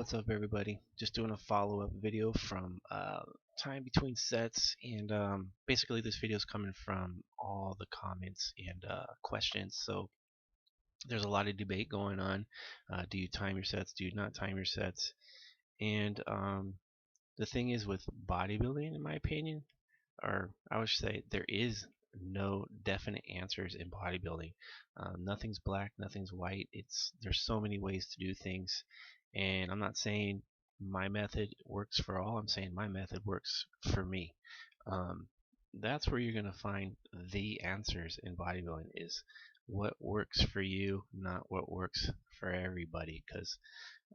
What's up, everybody? Just doing a follow-up video from time between sets, and basically this video is coming from all the comments and questions. So there's a lot of debate going on. Do you time your sets? Do you not time your sets? And the thing is with bodybuilding, in my opinion, or I would say there is no definite answers in bodybuilding. Nothing's black, nothing's white. There's so many ways to do things, and I'm not saying my method works for all. I'm saying my method works for me. Um, that's where you're gonna find the answers in bodybuilding is what works for you, not what works for everybody. Because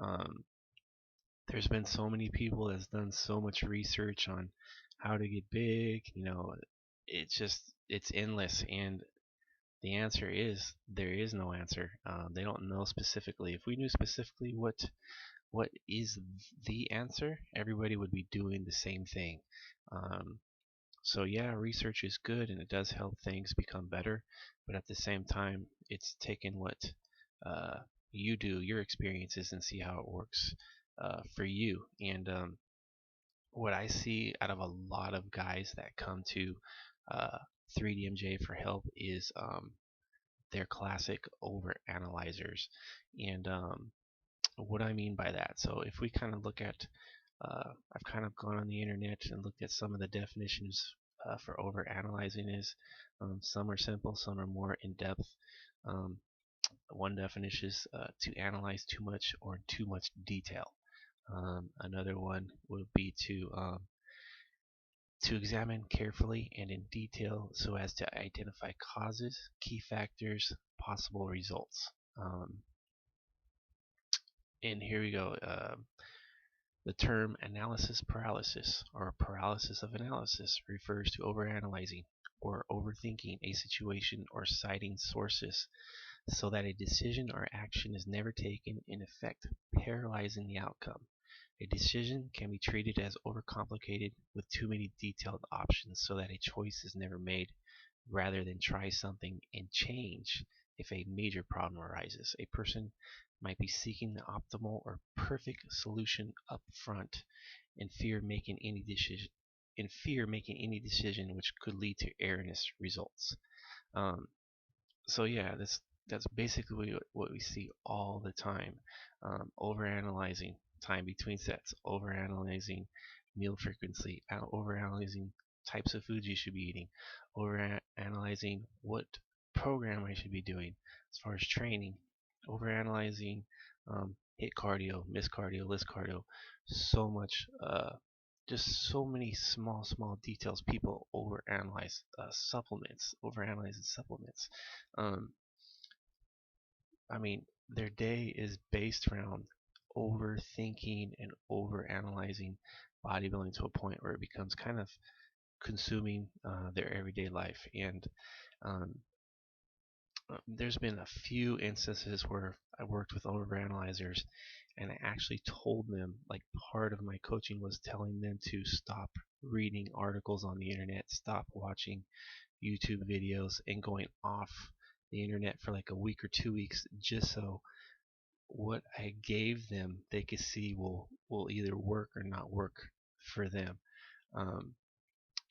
um, there's been so many people that's done so much research on how to get big. It's endless, and the answer is there is no answer. They don't know specifically. If we knew specifically what is the answer, everybody would be doing the same thing. Um, so yeah, research is good and it does help things become better, but at the same time, it's taking what uh, you do, your experiences, and see how it works for you. And what I see out of a lot of guys that come to uh, 3DMJ for help is they're classic over analyzers. And what I mean by that, so if we kind of look at, I've kind of gone on the internet and looked at some of the definitions for over analyzing is some are simple, some are more in depth. Um, one definition is to analyze too much or in too much detail. Another one would be to examine carefully and in detail so as to identify causes, key factors, possible results. And here we go. The term analysis paralysis or paralysis of analysis refers to overanalyzing or overthinking a situation or citing sources so that a decision or action is never taken, in effect paralyzing the outcome. A decision can be treated as overcomplicated with too many detailed options so that a choice is never made, rather than try something and change if a major problem arises. A person might be seeking the optimal or perfect solution up front and fear making any decision which could lead to erroneous results. Um, so yeah, that's basically what we see all the time. Overanalyzing time between sets, overanalyzing meal frequency, overanalyzing types of foods you should be eating, overanalyzing what program I should be doing as far as training, overanalyzing hit cardio, miss cardio, list cardio, so much just so many small details. People overanalyze supplements. Um, I mean, their day is based around overthinking and overanalyzing bodybuilding to a point where it becomes kind of consuming their everyday life. And um, there's been a few instances where I worked with overanalyzers, and I actually told them, like, part of my coaching was telling them to stop reading articles on the internet, stop watching YouTube videos, and going off the internet for like a week or 2 weeks, just so what I gave them they could see will either work or not work for them. Um,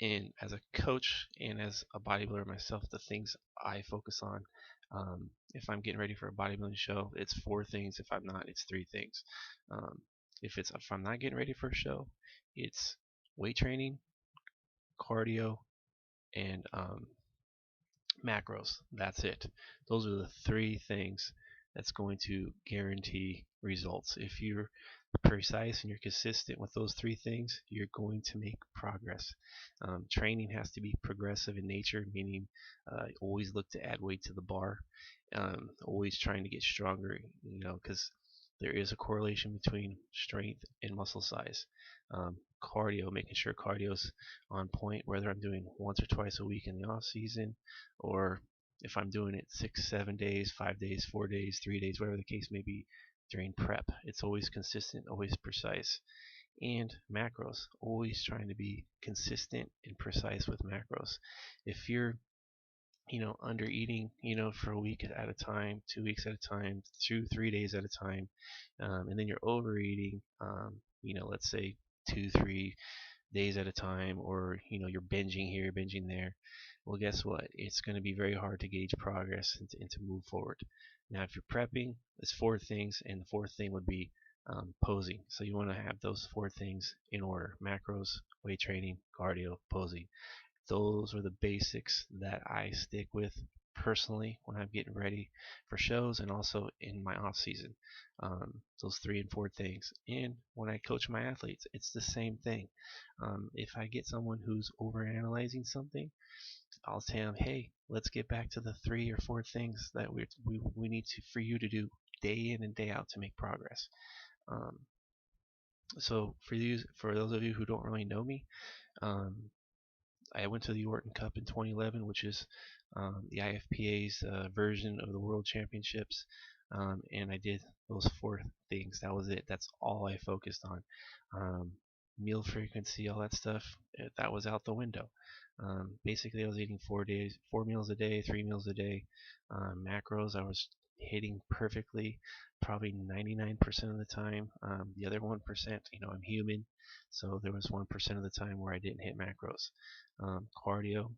and as a coach and as a bodybuilder myself, the things I focus on, if I'm getting ready for a bodybuilding show, it's four things. If I'm not, it's three things. Um, if I'm not getting ready for a show, it's weight training, cardio, and macros. That's it. Those are the three things that's going to guarantee results. If you're precise and you're consistent with those three things, you're going to make progress. Training has to be progressive in nature, meaning always look to add weight to the bar, always trying to get stronger, because there is a correlation between strength and muscle size. Cardio, making sure cardio's on point, whether I'm doing once or twice a week in the off season, or if I'm doing it 6, 7 days, 5 days, 4 days, 3 days, whatever the case may be during prep. It's always consistent, always precise. And macros, always trying to be consistent and precise with macros. If you're under eating, for a week at a time, 2 weeks at a time, 2, 3 days at a time, and then you're overeating, let's say 2, 3 days at a time, or you're binging here, binging there. Well, guess what? It's going to be very hard to gauge progress and to move forward. Now, if you're prepping, it's four things, and the fourth thing would be posing. So you want to have those four things in order: macros, weight training, cardio, posing. Those are the basics that I stick with personally when I'm getting ready for shows and also in my off season. Those three and four things. And when I coach my athletes, it's the same thing. If I get someone who's overanalyzing something, I'll tell them, hey, let's get back to the three or four things that we need to for you to do day in and day out to make progress. Um, so for those of you who don't really know me, um, I went to the Orton Cup in 2011, which is the IFPA's version of the World Championships, and I did those four things. That was it. That's all I focused on. Meal frequency, all that stuff, that was out the window. Basically, I was eating 4 meals a day, 3 meals a day. Macros, I was hitting perfectly, probably 99% of the time. The other 1%, I'm human, so there was 1% of the time where I didn't hit macros. Cardio,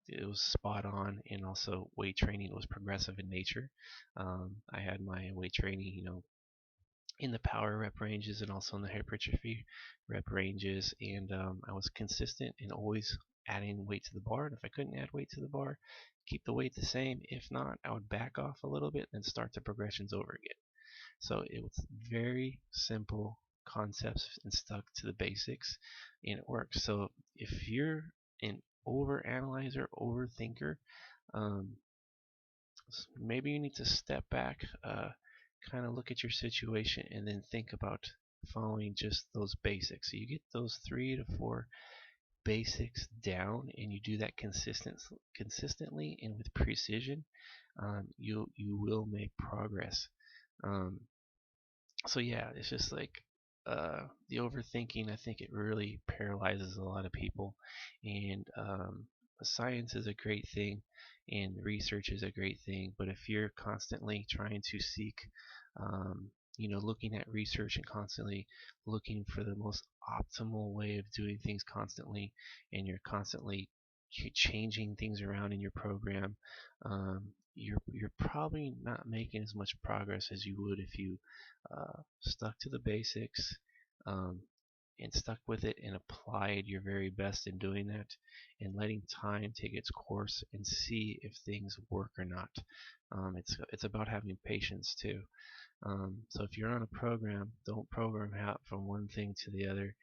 it was spot on, and also weight training was progressive in nature. I had my weight training, in the power rep ranges and also in the hypertrophy rep ranges, and I was consistent and always adding weight to the bar. And if I couldn't add weight to the bar, keep the weight the same. If not, I would back off a little bit and start the progressions over again. So it was very simple concepts and stuck to the basics, and it works. So if you're an overanalyzer, overthinker, um, maybe you need to step back, kind of look at your situation, and then think about following just those basics. So you get those 3 to 4 basics down, and you do that consistently and with precision. You will make progress. Um, so yeah, it's just like the overthinking. I think it really paralyzes a lot of people, and science is a great thing, and research is a great thing. But if you're constantly trying to seek, um, looking at research and constantly looking for the most optimal way of doing things constantly, and you're constantly changing things around in your program, you're probably not making as much progress as you would if you stuck to the basics, um, and stuck with it and applied your very best in doing that, and letting time take its course and see if things work or not. It's about having patience too. So if you're on a program, don't program out from one thing to the other.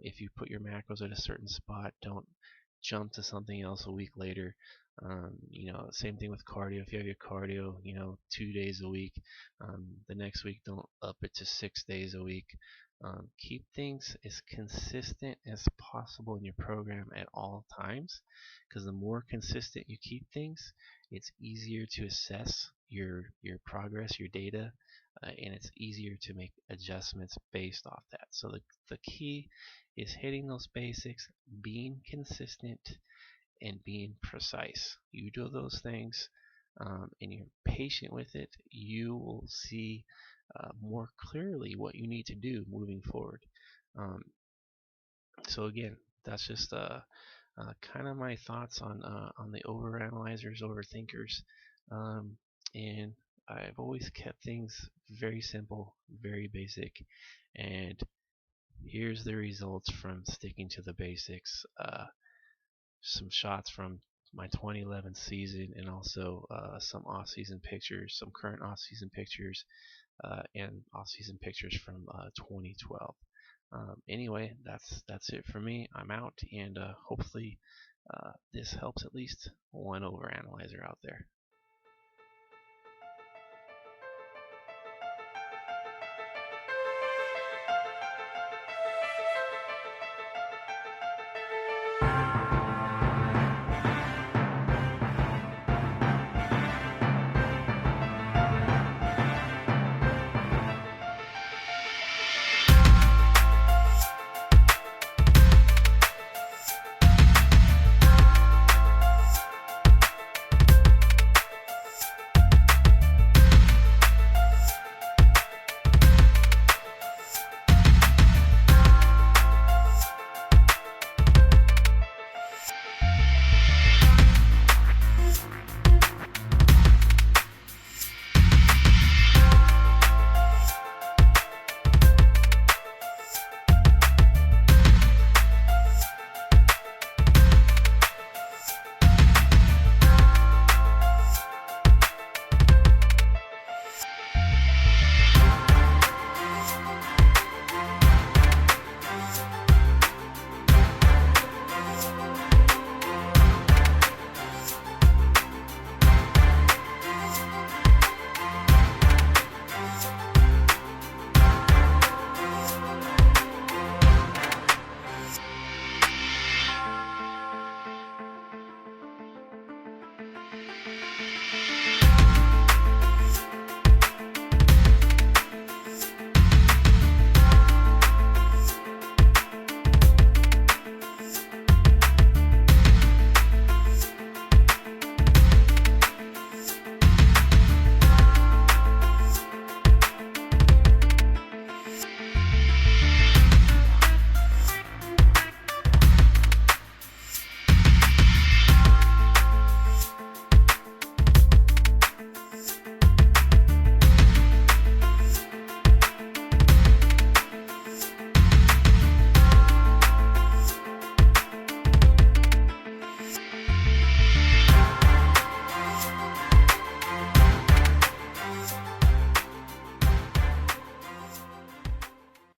If you put your macros at a certain spot, don't jump to something else a week later. Same thing with cardio. If you have your cardio, 2 days a week, the next week don't up it to 6 days a week. Keep things as consistent as possible in your program at all times, because the more consistent you keep things, it's easier to assess your progress, your data, and it's easier to make adjustments based off that. So the key is hitting those basics, being consistent, and being precise. You do those things, and you're patient with it, you will see more clearly what you need to do moving forward. Um, so again, that's just kind of my thoughts on the overanalyzers, overthinkers, um, and I've always kept things very simple, very basic, and here's the results from sticking to the basics. Some shots from my 2011 season, and also some off-season pictures, some current off-season pictures, and off-season pictures from 2012. Anyway, that's it for me. I'm out, and hopefully this helps at least one overanalyzer out there.